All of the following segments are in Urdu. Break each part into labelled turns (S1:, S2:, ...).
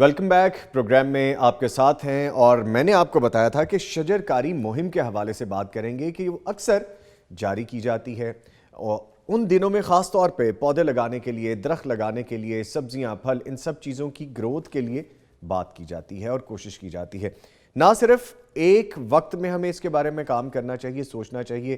S1: ویلکم بیک پروگرام میں آپ کے ساتھ ہیں، اور میں نے آپ کو بتایا تھا کہ شجر کاری مہم کے حوالے سے بات کریں گے کہ وہ اکثر جاری کی جاتی ہے، اور ان دنوں میں خاص طور پہ پودے لگانے کے لیے، درخت لگانے کے لیے، سبزیاں پھل ان سب چیزوں کی گروتھ کے لیے بات کی جاتی ہے اور کوشش کی جاتی ہے۔ نہ صرف ایک وقت میں ہمیں اس کے بارے میں کام کرنا چاہیے، سوچنا چاہیے،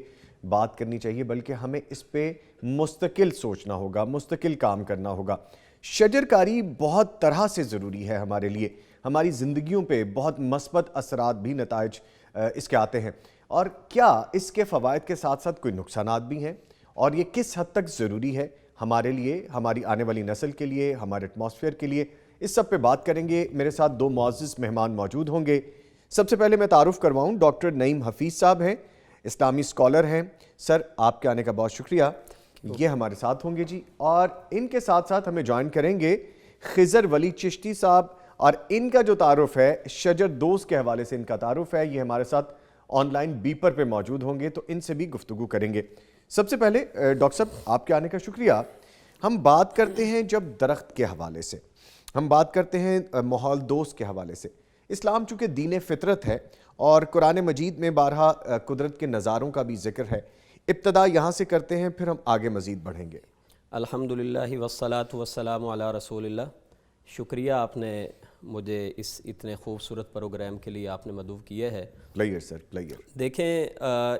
S1: بات کرنی چاہیے، بلکہ ہمیں اس پہ مستقل سوچنا ہوگا، مستقل کام کرنا ہوگا۔ شجر کاری بہت طرح سے ضروری ہے ہمارے لیے، ہماری زندگیوں پہ بہت مثبت اثرات بھی نتائج اس کے آتے ہیں، اور کیا اس کے فوائد کے ساتھ ساتھ کوئی نقصانات بھی ہیں، اور یہ کس حد تک ضروری ہے ہمارے لیے، ہماری آنے والی نسل کے لیے، ہمارے ایٹماسفیئر کے لیے، اس سب پہ بات کریں گے۔ میرے ساتھ دو معزز مہمان موجود ہوں گے۔ سب سے پہلے میں تعارف کرواؤں، ڈاکٹر نعیم حفیظ صاحب ہیں، اسلامی اسکالر ہیں۔ سر، آپ کے آنے کا بہت شکریہ، یہ ہمارے ساتھ ہوں گے جی۔ اور ان کے ساتھ ساتھ ہمیں جوائن کریں گے خضر ولی چشتی صاحب، اور ان کا جو تعارف ہے شجر دوست کے حوالے سے ان کا تعارف ہے، یہ ہمارے ساتھ آن لائن بیپر پہ موجود ہوں گے، تو ان سے بھی گفتگو کریں گے۔ سب سے پہلے ڈاکٹر صاحب، آپ کے آنے کا شکریہ۔ ہم بات کرتے ہیں جب درخت کے حوالے سے، ہم بات کرتے ہیں ماحول دوست کے حوالے سے۔ اسلام چونکہ دین فطرت ہے، اور قرآن مجید میں بارہا قدرت کے نظاروں کا بھی ذکر ہے۔ ابتدا یہاں سے کرتے ہیں، پھر ہم آگے مزید بڑھیں گے۔
S2: الحمدللہ والصلاة والسلام علی رسول اللہ۔ شکریہ، آپ نے مجھے اس اتنے خوبصورت پروگرام کے لیے آپ نے مدعو کیا ہے۔
S1: Player sir, player.
S2: دیکھیں،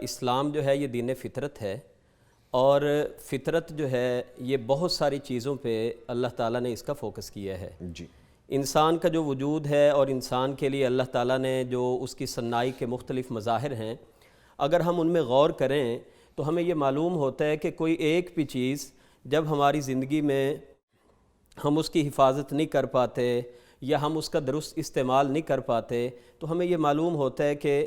S2: اسلام جو ہے یہ دین فطرت ہے، اور فطرت جو ہے یہ بہت ساری چیزوں پہ اللہ تعالیٰ نے اس کا فوکس کیا ہے۔
S1: جی،
S2: انسان کا جو وجود ہے اور انسان کے لیے اللہ تعالیٰ نے جو اس کی صنائی کے مختلف مظاہر ہیں، اگر ہم ان میں غور کریں تو ہمیں یہ معلوم ہوتا ہے کہ کوئی ایک بھی چیز جب ہماری زندگی میں ہم اس کی حفاظت نہیں کر پاتے یا ہم اس کا درست استعمال نہیں کر پاتے، تو ہمیں یہ معلوم ہوتا ہے کہ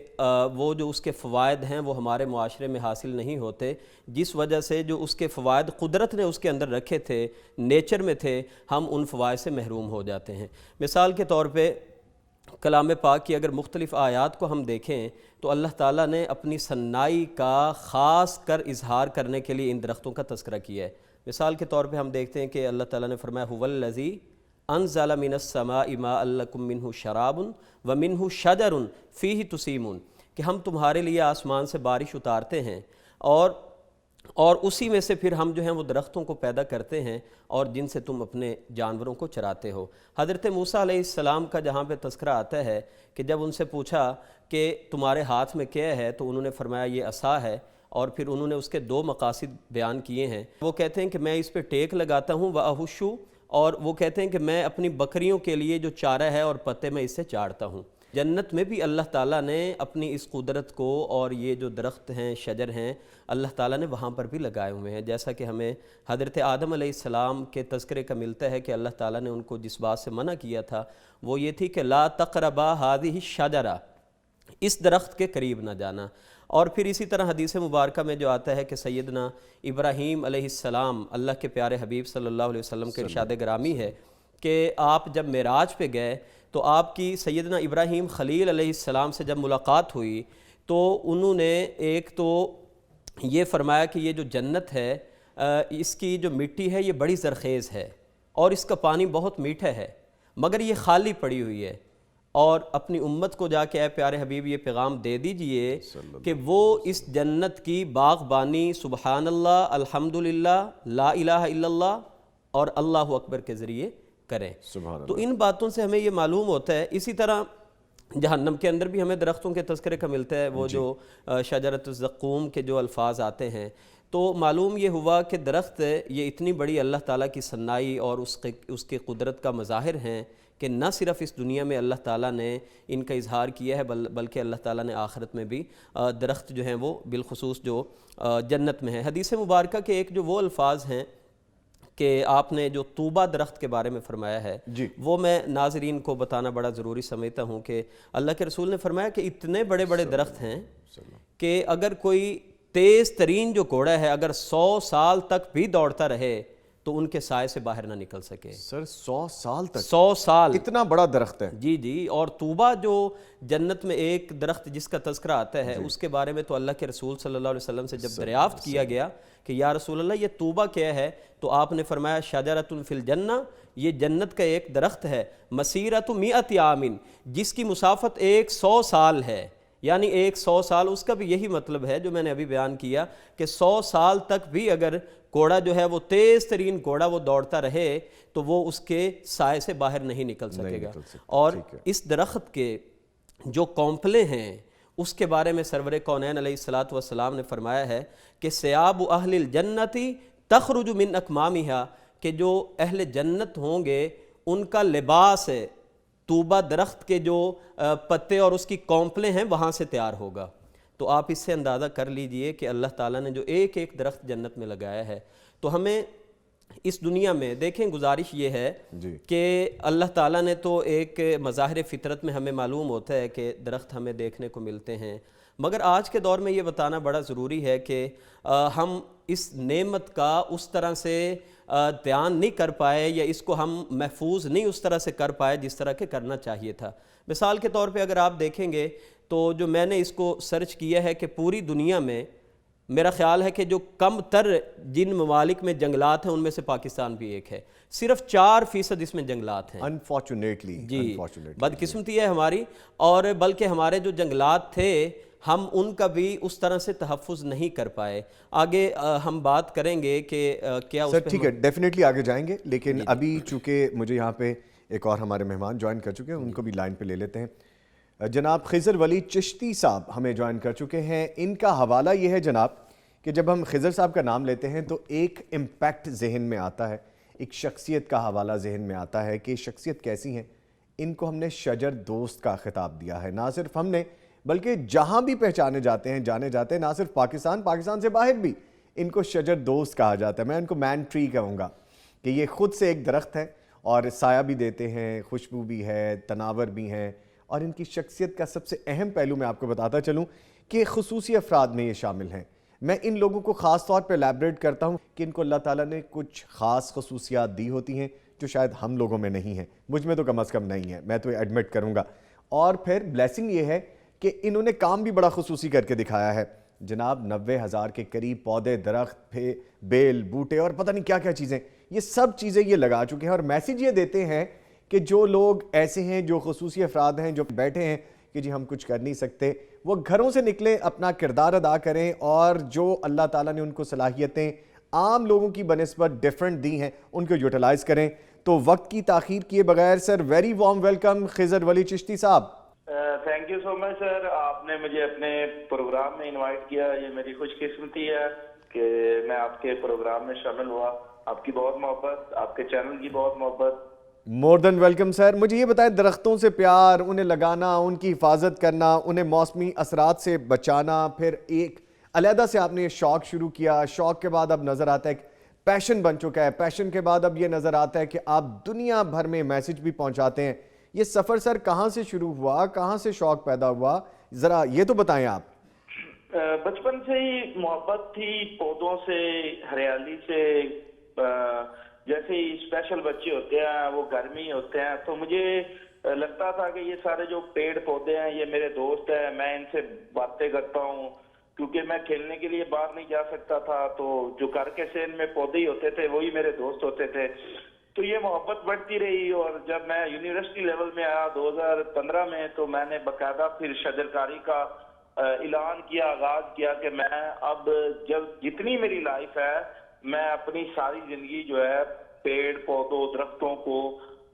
S2: وہ جو اس کے فوائد ہیں وہ ہمارے معاشرے میں حاصل نہیں ہوتے، جس وجہ سے جو اس کے فوائد قدرت نے اس کے اندر رکھے تھے، نیچر میں تھے، ہم ان فوائد سے محروم ہو جاتے ہیں۔ مثال کے طور پہ کلام پاک کی اگر مختلف آیات کو ہم دیکھیں تو اللہ تعالیٰ نے اپنی صنائی کا خاص کر اظہار کرنے کے لیے ان درختوں کا تذکرہ کیا ہے۔ مثال کے طور پہ ہم دیکھتے ہیں کہ اللہ تعالیٰ نے فرمایا هو الذی انزل من السماء ماء لکم منہ شراب ومنہ شجر فیہ تسیمون، کہ ہم تمہارے لیے آسمان سے بارش اتارتے ہیں، اور اسی میں سے پھر ہم جو ہیں وہ درختوں کو پیدا کرتے ہیں، اور جن سے تم اپنے جانوروں کو چراتے ہو۔ حضرت موسیٰ علیہ السلام کا جہاں پہ تذکرہ آتا ہے کہ جب ان سے پوچھا کہ تمہارے ہاتھ میں کیا ہے، تو انہوں نے فرمایا یہ عصا ہے، اور پھر انہوں نے اس کے دو مقاصد بیان کیے ہیں۔ وہ کہتے ہیں کہ میں اس پہ ٹیک لگاتا ہوں وَأَحُشُّ، اور وہ کہتے ہیں کہ میں اپنی بکریوں کے لیے جو چارہ ہے اور پتے میں اس سے چاڑتا ہوں۔ جنت میں بھی اللہ تعالیٰ نے اپنی اس قدرت کو، اور یہ جو درخت ہیں، شجر ہیں، اللہ تعالیٰ نے وہاں پر بھی لگائے ہوئے ہیں، جیسا کہ ہمیں حضرت آدم علیہ السلام کے تذکرے کا ملتا ہے کہ اللہ تعالیٰ نے ان کو جس بات سے منع کیا تھا وہ یہ تھی کہ لا تقربا هذه الشجرہ، اس درخت کے قریب نہ جانا۔ اور پھر اسی طرح حدیث مبارکہ میں جو آتا ہے کہ سیدنا ابراہیم علیہ السلام، اللہ کے پیارے حبیب صلی اللہ علیہ وسلم کے ارشاد گرامی ہے کہ آپ جب معراج پہ گئے تو آپ کی سیدنا ابراہیم خلیل علیہ السلام سے جب ملاقات ہوئی تو انہوں نے ایک تو یہ فرمایا کہ یہ جو جنت ہے اس کی جو مٹی ہے یہ بڑی زرخیز ہے، اور اس کا پانی بہت میٹھا ہے، مگر یہ خالی پڑی ہوئی ہے، اور اپنی امت کو جا کے اے پیارے حبیب یہ پیغام دے دیجئے کہ وہ اس جنت کی باغبانی سبحان اللہ، الحمدللہ، لا الہ الا اللہ اور اللہ اکبر کے ذریعے کریں۔ تو ان باتوں سے ہمیں یہ معلوم ہوتا ہے۔ اسی طرح جہنم کے اندر بھی ہمیں درختوں کے تذکرے کا ملتا ہے، وہ جو شجرۃ الزقوم کے جو الفاظ آتے ہیں، تو معلوم یہ ہوا کہ درخت یہ اتنی بڑی اللہ تعالیٰ کی صنائی اور اس کی قدرت کا مظاہر ہیں کہ نہ صرف اس دنیا میں اللہ تعالیٰ نے ان کا اظہار کیا ہے، بلکہ اللہ تعالیٰ نے آخرت میں بھی درخت جو ہیں وہ بالخصوص جو جنت میں ہیں۔ حدیث مبارکہ کے ایک جو وہ الفاظ ہیں کہ آپ نے جو طوبہ درخت کے بارے میں فرمایا ہے، وہ میں ناظرین کو بتانا بڑا ضروری سمجھتا ہوں کہ اللہ کے رسول نے فرمایا کہ اتنے بڑے بڑے درخت ہیں کہ اگر کوئی تیز ترین جو گھوڑا ہے اگر 100 سال تک بھی دوڑتا رہے تو ان کے سائے سے باہر نہ نکل سکے۔
S1: سر 100 سال تک؟
S2: 100 سال،
S1: اتنا بڑا درخت ہے؟
S2: جی۔ اور طوبہ جو جنت میں ایک درخت جس کا تذکرہ آتا ہے، اس کے بارے میں تو اللہ کے رسول صلی اللہ علیہ وسلم سے جب دریافت کیا گیا کہ یا رسول اللہ یہ طوبہ کیا ہے، تو آپ نے فرمایا شجرۃ فی الجنہ، یہ جنت کا ایک درخت ہے، مسیرۃ مئۃ عامن، جس کی مسافت 100 سال ہے، یعنی 100 سال، اس کا بھی یہی مطلب ہے جو میں نے ابھی بیان کیا کہ 100 سال تک بھی اگر گھوڑا جو ہے وہ تیز ترین گھوڑا وہ دوڑتا رہے تو وہ اس کے سائے سے باہر نہیں نکل سکے گا۔ اور اس درخت کے جو کونپلے ہیں اس کے بارے میں سرور کونین علیہ الصلوۃ والسلام نے فرمایا ہے کہ سیاب اہل الجنتی تخرج من اکمامہا، کہ جو اہل جنت ہوں گے ان کا لباس ہے طوبہ درخت کے جو پتے اور اس کی کونپلیں ہیں وہاں سے تیار ہوگا۔ تو آپ اس سے اندازہ کر لیجئے کہ اللہ تعالیٰ نے جو ایک ایک درخت جنت میں لگایا ہے، تو ہمیں اس دنیا میں دیکھیں، گزارش یہ ہے کہ اللہ تعالیٰ نے تو ایک مظاہر فطرت میں ہمیں معلوم ہوتا ہے کہ درخت ہمیں دیکھنے کو ملتے ہیں، مگر آج کے دور میں یہ بتانا بڑا ضروری ہے کہ ہم اس نعمت کا اس طرح سے دھیان نہیں کر پائے، یا اس کو ہم محفوظ نہیں اس طرح سے کر پائے جس طرح کہ کرنا چاہیے تھا۔ مثال کے طور پہ اگر آپ دیکھیں گے تو جو میں نے اس کو سرچ کیا ہے کہ پوری دنیا میں میرا خیال ہے کہ جو کم تر جن ممالک میں جنگلات ہیں ان میں سے پاکستان بھی ایک ہے، صرف 4% اس میں جنگلات ہیں۔
S1: انفارچونیٹلی
S2: جی، بدقسمتی ہے ہماری، اور بلکہ ہمارے جو جنگلات تھے ہم ان کا بھی اس طرح سے تحفظ نہیں کر پائے۔ آگے ہم بات کریں گے کہ کیا اس
S1: سر
S2: پہ
S1: ٹھیک ہے، ڈیفینیٹلی آگے جائیں گے، لیکن ابھی چونکہ مجھے یہاں پہ ایک اور ہمارے مہمان جوائن کر چکے ہیں، ان کو بھی لائن پہ لے لیتے ہیں۔ جناب خضر ولی چشتی صاحب ہمیں جوائن کر چکے ہیں۔ ان کا حوالہ یہ ہے جناب کہ جب ہم خضر صاحب کا نام لیتے ہیں تو ایک امپیکٹ ذہن میں آتا ہے، ایک شخصیت کا حوالہ ذہن میں آتا ہے کہ شخصیت کیسی ہیں۔ ان کو ہم نے شجر دوست کا خطاب دیا ہے، نہ صرف ہم نے بلکہ جہاں بھی پہچانے جاتے ہیں، جانے جاتے ہیں، نہ صرف پاکستان سے باہر بھی ان کو شجر دوست کہا جاتا ہے۔ میں ان کو مین ٹری کہوں گا کہ یہ خود سے ایک درخت ہے اور سایہ بھی دیتے ہیں، خوشبو بھی ہے، تناور بھی ہیں، اور ان کی شخصیت کا سب سے اہم پہلو میں آپ کو بتاتا چلوں کہ خصوصی افراد میں یہ شامل ہیں۔ میں ان لوگوں کو خاص طور پہ ایلیبریٹ کرتا ہوں کہ ان کو اللہ تعالیٰ نے کچھ خاص خصوصیات دی ہوتی ہیں جو شاید ہم لوگوں میں نہیں ہیں، مجھ میں تو کم از کم نہیں ہے، میں تو ایڈمٹ کروں گا۔ اور پھر بلیسنگ یہ ہے کہ انہوں نے کام بھی بڑا خصوصی کر کے دکھایا ہے۔ جناب 90,000 کے قریب پودے، درخت، بیل، بوٹے اور پتہ نہیں کیا کیا چیزیں، یہ سب چیزیں یہ لگا چکے ہیں، اور میسیج یہ دیتے ہیں کہ جو لوگ ایسے ہیں، جو خصوصی افراد ہیں، جو بیٹھے ہیں کہ جی ہم کچھ کر نہیں سکتے، وہ گھروں سے نکلیں، اپنا کردار ادا کریں، اور جو اللہ تعالیٰ نے ان کو صلاحیتیں عام لوگوں کی بنسبت ڈیفرنٹ دی ہیں ان کو یوٹیلائز کریں۔ تو وقت کی تاخیر کیے بغیر سر ویری وارم ویلکم خضر ولی چشتی صاحب۔
S3: تھینک یو سو مچ سر، آپ نے مجھے اپنے پروگرام میں انوائٹ کیا، یہ میری خوش قسمتی ہے کہ میں آپ کے پروگرام میں شامل ہوا۔ آپ کی بہت محبت، آپ کے چینل کی بہت محبت۔
S1: مور دین ویلکم سر۔ مجھے یہ بتائیں، درختوں سے پیار، انہیں لگانا، ان کی حفاظت کرنا، انہیں موسمی اثرات سے بچانا، پھر ایک علیحدہ سے آپ نے یہ شوق شروع کیا، شوق کے بعد اب نظر آتا ہے کہ پیشن بن چکا ہے، پیشن کے بعد اب یہ نظر آتا ہے کہ آپ دنیا بھر میں میسج بھی پہنچاتے ہیں۔ یہ سفر سر کہاں سے شروع ہوا، کہاں سے شوق پیدا ہوا، ذرا یہ تو بتائیں آپ۔
S3: بچپن سے ہی محبت تھی پودوں سے، ہریالی سے۔ جیسے ہی اسپیشل بچے ہوتے ہیں وہ گھر میں ہی ہوتے ہیں، تو مجھے لگتا تھا کہ یہ سارے جو پیڑ پودے ہیں یہ میرے دوست ہیں، میں ان سے باتیں کرتا ہوں، کیونکہ میں کھیلنے کے لیے باہر نہیں جا سکتا تھا، تو جو گھر کے سین میں پودے ہی ہوتے تھے وہی میرے دوست ہوتے تھے۔ تو یہ محبت بڑھتی رہی، اور جب میں یونیورسٹی لیول میں آیا 2015 میں، تو میں نے باقاعدہ پھر شجرکاری کا اعلان کیا، آغاز کیا کہ میں اب جتنی میری لائف ہے میں اپنی ساری زندگی جو ہے پیڑ پودوں درختوں کو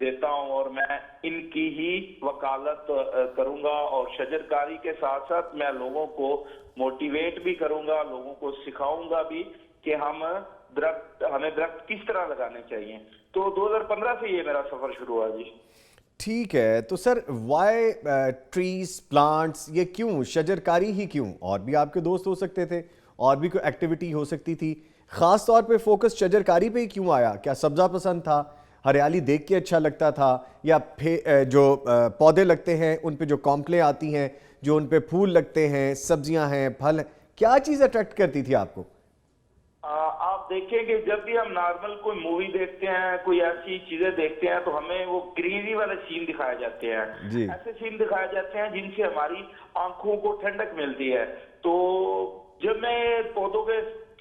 S3: دیتا ہوں، اور میں ان کی ہی وکالت کروں گا، اور شجرکاری کے ساتھ ساتھ میں لوگوں کو موٹیویٹ بھی کروں گا، لوگوں کو سکھاؤں گا بھی کہ ہمیں درخت کس طرح لگانے چاہیے۔ تو 2015 سے یہ میرا سفر شروع ہوا جی۔
S1: ٹھیک ہے، تو سر وائی ٹریز، پلانٹس، یہ کیوں شجرکاری ہی کیوں؟ اور بھی آپ کے دوست ہو سکتے تھے، اور بھی کوئی ایکٹیویٹی ہو سکتی تھی، خاص طور پہ فوکس شجرکاری پہ ہی کیوں آیا؟ کیا سبزہ پسند تھا، ہریالی دیکھ کے اچھا لگتا تھا، یا جو پودے لگتے ہیں ان پہ جو کونپلیں آتی ہیں، جو ان پہ پھول لگتے ہیں، سبزیاں ہیں، پھل ہیں، کیا چیز اٹریکٹ کرتی تھی آپ کو؟
S3: آپ دیکھیں کہ جب بھی ہم نارمل کوئی مووی دیکھتے ہیں، کوئی ایسی چیزیں دیکھتے ہیں، تو ہمیں وہ گرینری والے سین دکھائے جاتے ہیں، ایسے سین دکھائے جاتے ہیں جن سے ہماری آنکھوں کو ٹھنڈک ملتی ہے۔ تو جب میں پودوں کے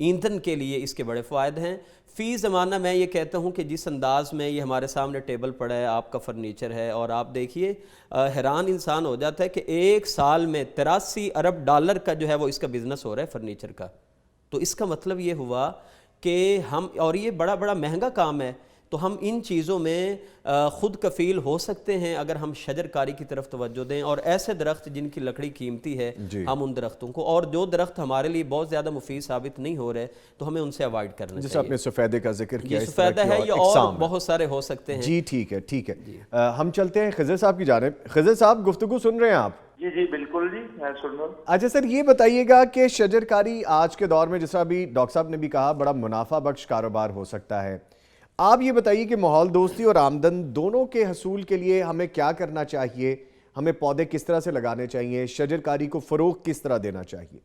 S2: ایندھن کے لیے اس کے بڑے فوائد ہیں۔ فی زمانہ میں یہ کہتا ہوں کہ جس انداز میں یہ ہمارے سامنے ٹیبل پڑا ہے، آپ کا فرنیچر ہے، اور آپ دیکھیے حیران انسان ہو جاتا ہے کہ ایک سال میں 83 ارب ڈالر کا جو ہے وہ اس کا بزنس ہو رہا ہے فرنیچر کا۔ تو اس کا مطلب یہ ہوا کہ ہم، اور یہ بڑا بڑا مہنگا کام ہے، تو ہم ان چیزوں میں خود کفیل ہو سکتے ہیں اگر ہم شجر کاری کی طرف توجہ دیں، اور ایسے درخت جن کی لکڑی قیمتی ہے ہم ان درختوں کو، اور جو درخت ہمارے لیے بہت زیادہ مفید ثابت نہیں ہو رہے تو ہمیں ان سے اوائڈ کرنا چاہیے۔
S1: جیسے آپ نے سفیدے کا ذکر کیا،
S2: یہ سفیدہ ہے، یہ اور بہت سارے ہو سکتے ہیں۔
S1: جی ٹھیک ہے ٹھیک ہے، ہم چلتے ہیں خضر صاحب کی جانب۔ خضر صاحب گفتگو سن رہے ہیں آپ؟
S3: جی جی بالکل جی، میں سن رہا ہوں۔
S1: اچھا سر، یہ بتائیے گا کہ شجر کاری آج کے دور میں، جیسا ابھی ڈاکٹر صاحب نے بھی کہا، بڑا منافع بخش کاروبار ہو سکتا ہے۔ آپ یہ بتائیے کہ ماحول دوستی اور آمدن دونوں کے حصول کے لیے ہمیں کیا کرنا چاہیے؟ ہمیں پودے کس طرح سے لگانے چاہیے؟ شجر کاری کو فروغ کس طرح دینا چاہیے؟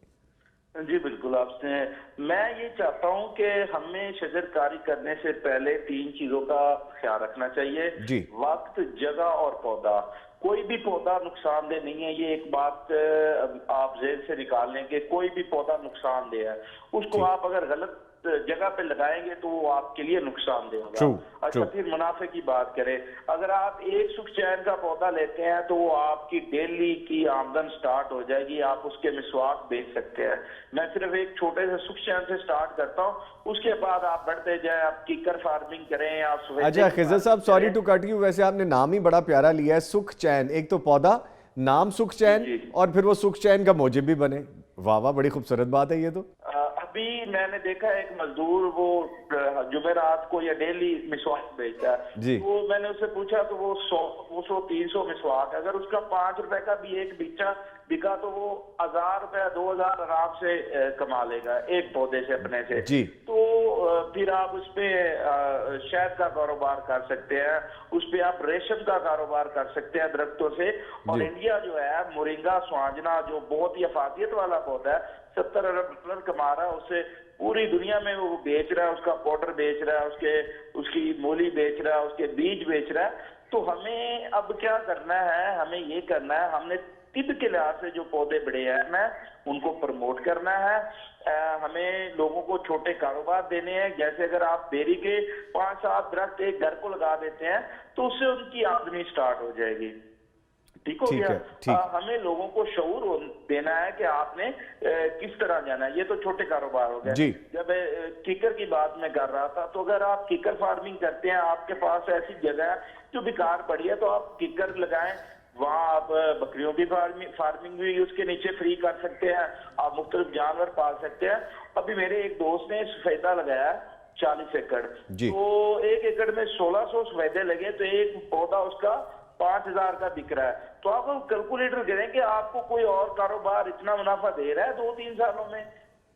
S3: جی بالکل، آپ سے میں یہ چاہتا ہوں کہ ہمیں شجر کاری کرنے سے پہلے 3 چیزوں کا خیال رکھنا چاہیے۔
S1: جی،
S3: وقت، جگہ اور پودا۔ کوئی بھی پودا نقصان دہ نہیں ہے، یہ ایک بات آپ ذہن سے نکال لیں کہ کوئی بھی پودا نقصان دہ ہے، اس کو آپ اگر غلط جگہ پہ لگائیں گے تو وہ آپ کے لیے نقصان دہ ہوگا۔ اچھا، پھر منافع کی بات کریں، اگر آپ ایک سکھ چین کا پودا لیتے ہیں تو وہ آپ کی ڈیلی کی آمدن سٹارٹ ہو جائے گی، آپ اس کے مسواک بیچ سکتے ہیں۔ میں صرف ایک چھوٹے سے سکھ چین سے سٹارٹ کرتا ہوں، اس کے بعد آپ بڑھتے جائیں، آپ کیکر فارمنگ کریں، آپ سفیدے۔
S1: اچھا خضر صاحب، سوری ٹو کٹ یو، ویسے آپ نے نام ہی بڑا پیارا لیا ہے، سکھ چین۔ ایک تو پودا، نام سکھ چین، اور پھر وہ سکھ چین کا موجب بھی بنے۔ واہ واہ، بڑی خوبصورت بات ہے یہ تو۔
S3: ابھی میں نے دیکھا ایک مزدور وہ جمعرات کو یا ڈیلی مسواک بیچتا ہے، تو میں نے اس سے پوچھا تو وہ 100 300 مسواک، اگر اس کا 5 روپے کا بھی ایک بکا تو وہ 1000 روپے 2000 آرام سے کما لے گا ایک پودے سے اپنے سے۔ تو پھر آپ اس پہ شہد کا کاروبار کر سکتے ہیں، اس پہ آپ ریشم کا کاروبار کر سکتے ہیں درختوں سے۔ اور انڈیا جو ہے مورنگا سوانجنا جو بہت ہی افادیت والا پودا ہے، 70 ارب ڈالر کما رہا ہے اس سے، پوری دنیا میں وہ بیچ رہا ہے، اس کا پاؤڈر بیچ رہا ہے، اس کی مولی بیچ رہا ہے، اس کے بیج بیچ رہا ہے۔ تو ہمیں اب کیا کرنا ہے، ہمیں یہ کرنا ہے، ہم نے طب کے لحاظ سے جو پودے بڑے ہیں ان کو پروموٹ کرنا ہے۔ ہمیں لوگوں کو چھوٹے کاروبار دینے ہیں، جیسے اگر آپ بیری کے 5-7 درخت ایک گھر کو لگا دیتے ہیں تو اس سے ان کی آمدنی سٹارٹ ہو جائے گی۔ ٹھیک ہو گیا؟ ہمیں لوگوں کو شعور دینا ہے کہ آپ نے کس طرح جانا ہے۔ یہ تو چھوٹے کاروبار ہو گئے۔ جب کیکر کی بات میں کر رہا تھا، تو اگر آپ کیکر فارمنگ کرتے ہیں، آپ کے پاس ایسی جگہ ہے جو بیکار پڑی ہے، تو آپ کیکر لگائیں، وہاں آپ بکریوں کی فارمنگ بھی اس کے نیچے فری کر سکتے ہیں، آپ مختلف جانور پال سکتے ہیں۔ ابھی میرے ایک دوست نے سفیدہ لگایا 40 ایکڑ، تو 1 ایکڑ میں 1600 سفیدے لگے، تو ایک پودا اس کا 5000 کا بک رہا ہے۔ تو آپ کیلکولیٹر کریں کہ آپ کو کوئی اور کاروبار اتنا منافع دے رہا ہے 2-3 سالوں میں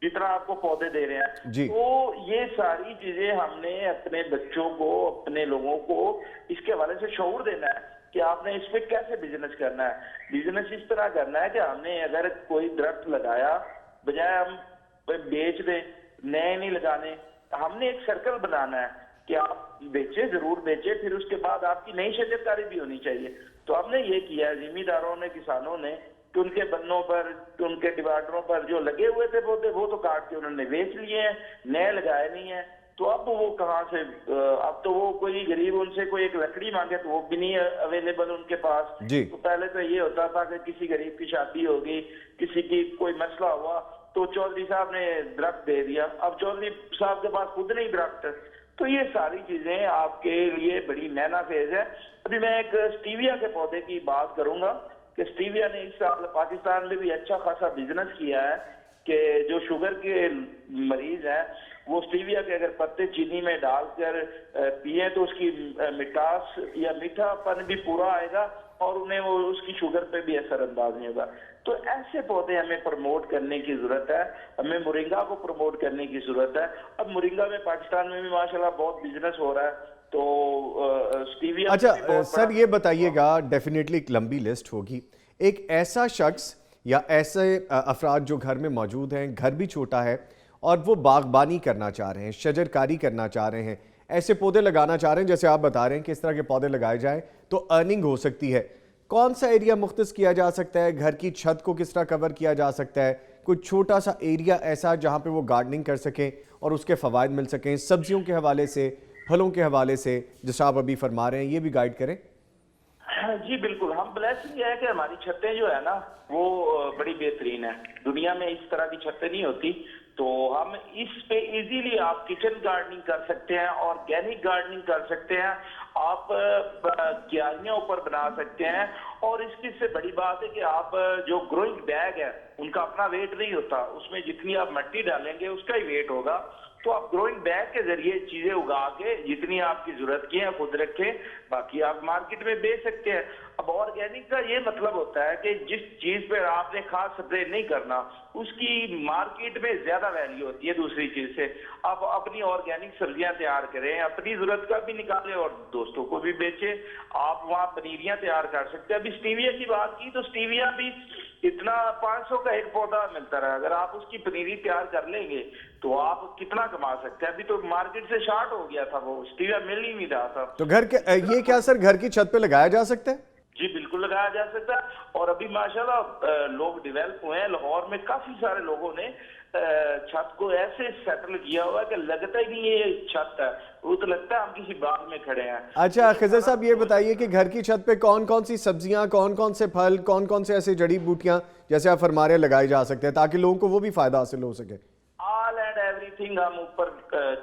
S3: جتنا آپ کو پودے دے رہے ہیں۔ تو یہ ساری چیزیں ہم نے اپنے بچوں کو، اپنے لوگوں کو اس کے حوالے سے شعور دینا ہے کہ آپ نے اس پہ کیسے بزنس کرنا ہے۔ بزنس اس طرح کرنا ہے کہ ہم نے اگر کوئی درخت لگایا، بجائے ہم بیچ دیں، نئے نہیں لگانے، ہم نے ایک سرکل بنانا ہے کہ آپ بیچے، ضرور بیچے، پھر اس کے بعد آپ کی نئی شجر کاری بھی ہونی چاہیے۔ تو ہم نے یہ کیا ہے، زمینداروں نے، کسانوں نے، کہ ان کے بنوں پر، ان کے ڈیوائڈروں پر جو لگے ہوئے تھے پودے، وہ تو کاٹ کے انہوں نے بیچ لیے ہیں، نئے لگائے نہیں ہیں۔ تو اب وہ کہاں سے، اب تو وہ کوئی غریب ان سے کوئی ایک لکڑی مانگے تو وہ بھی نہیں اویلیبل ان کے پاس۔ تو پہلے تو یہ ہوتا تھا کہ کسی غریب کی شادی ہوگی، کسی کی کوئی مسئلہ ہوا تو چودھری صاحب نے درخت دے دیا، اب چودھری صاحب کے پاس خود نہیں درخت۔ تو یہ ساری چیزیں آپ کے لیے بڑی نیا فیز ہے۔ ابھی میں ایک سٹیویا کے پودے کی بات کروں گا کہ سٹیویا نے اس سال پاکستان میں بھی اچھا خاصا بزنس کیا ہے، کہ جو شوگر کے مریض ہیں وہ سٹیویا کے اگر پتے چینی میں ڈال کر پیئیں تو اس کی مٹاس یا میٹھا پن بھی پورا آئے گا، اور انہیں وہ اس کی شوگر پہ بھی اثر انداز نہیں ہوگا۔ تو ایسے پودے ہمیں پروموٹ کرنے کی ضرورت ہے، ہمیں مورنگا کو پروموٹ کرنے کی ضرورت ہے۔ اب مورنگا میں پاکستان میں بھی ماشاءاللہ بہت بزنس ہو رہا ہے، تو سٹیویا۔
S1: اچھا سر، یہ بتائیے گا، ڈیفینیٹلی ایک لمبی لسٹ ہوگی، ایک ایسا شخص یا ایسے افراد جو گھر میں موجود ہیں، گھر بھی چھوٹا ہے اور وہ باغبانی کرنا چاہ رہے ہیں، شجر کاری کرنا چاہ رہے ہیں، ایسے پودے لگانا چاہ رہے ہیں جیسے آپ بتا رہے ہیں کہ اس طرح کے پودے لگائے جائیں تو ارننگ ہو سکتی ہے، کون سا ایریا مختص کیا جا سکتا ہے؟ گھر کی چھت کو کس طرح کور کیا جا سکتا ہے؟ کوئی چھوٹا سا ایریا ایسا جہاں پہ وہ گارڈننگ کر سکیں اور اس کے فوائد مل سکیں، سبزیوں کے حوالے سے، پھلوں کے حوالے سے، جیسا آپ ابھی فرما رہے ہیں، یہ بھی گائیڈ کریں؟
S3: جی بالکل، ہم بلیسنگ یہ ہے کہ ہماری چھتیں جو ہے نا وہ بڑی بہترین ہیں، دنیا میں اس طرح کی چھتیں نہیں ہوتی، تو ہم اس پہ ایزیلی آپ کچن گارڈننگ کر سکتے ہیں، آرگینک گارڈننگ کر سکتے ہیں، آپ کیاریاں اوپر بنا سکتے ہیں، اور اس کی سے بڑی بات ہے کہ آپ جو گروئنگ بیگ ہے ان کا اپنا ویٹ نہیں ہوتا، اس میں جتنی آپ مٹی ڈالیں گے اس کا ہی ویٹ ہوگا، تو آپ گروئنگ بیگ کے ذریعے چیزیں اگا کے جتنی آپ کی ضرورت کی ہیں خود رکھیں، باقی آپ مارکیٹ میں بیچ سکتے ہیں۔ اب آرگینک کا یہ مطلب ہوتا ہے کہ جس چیز پہ آپ نے خاص سپرے نہیں کرنا اس کی مارکیٹ میں زیادہ ویلیو ہوتی ہے دوسری چیز سے۔ آپ اپنی آرگینک سبزیاں تیار کریں، اپنی ضرورت کا بھی نکالیں اور دوستوں کو بھی بیچیں، آپ وہاں پنیریاں تیار کر سکتے ہیں۔ ابھی سٹیویا کی بات کی تو سٹیویا بھی اتنا 500 کا ایک پودا ملتا رہا، اگر آپ اس کی پنیری تیار کر لیں گے تو آپ کتنا کما سکتے ہیں۔ ابھی تو مارکیٹ سے شارٹ ہو گیا تھا، وہ سٹیویا مل ہی نہیں رہا تھا۔
S1: تو گھر کے یہ کیا سر گھر کی چھت پہ لگایا جا سکتا ہے؟
S3: جی بالکل لگایا جا سکتا ہے، اور ابھی ماشاءاللہ لوگ ڈیولپ ہوئے ہیں، لاہور میں کافی سارے لوگوں نے چھت کو ایسے سیٹل کیا ہوا ہے کہ لگتا ہی نہیں یہ چھت ہے، وہ تو لگتا ہے ہم کسی باغ میں کھڑے ہیں۔
S1: اچھا خضر صاحب یہ بتائیے کہ گھر کی چھت پہ کون کون سی سبزیاں، کون کون سے پھل، کون کون سے ایسے جڑی بوٹیاں جیسے آپ فرما رہے ہیں لگائی جا سکتے ہیں تاکہ لوگوں کو وہ بھی فائدہ حاصل ہو سکے؟
S3: آل اینڈ ایوری تھنگ ہم اوپر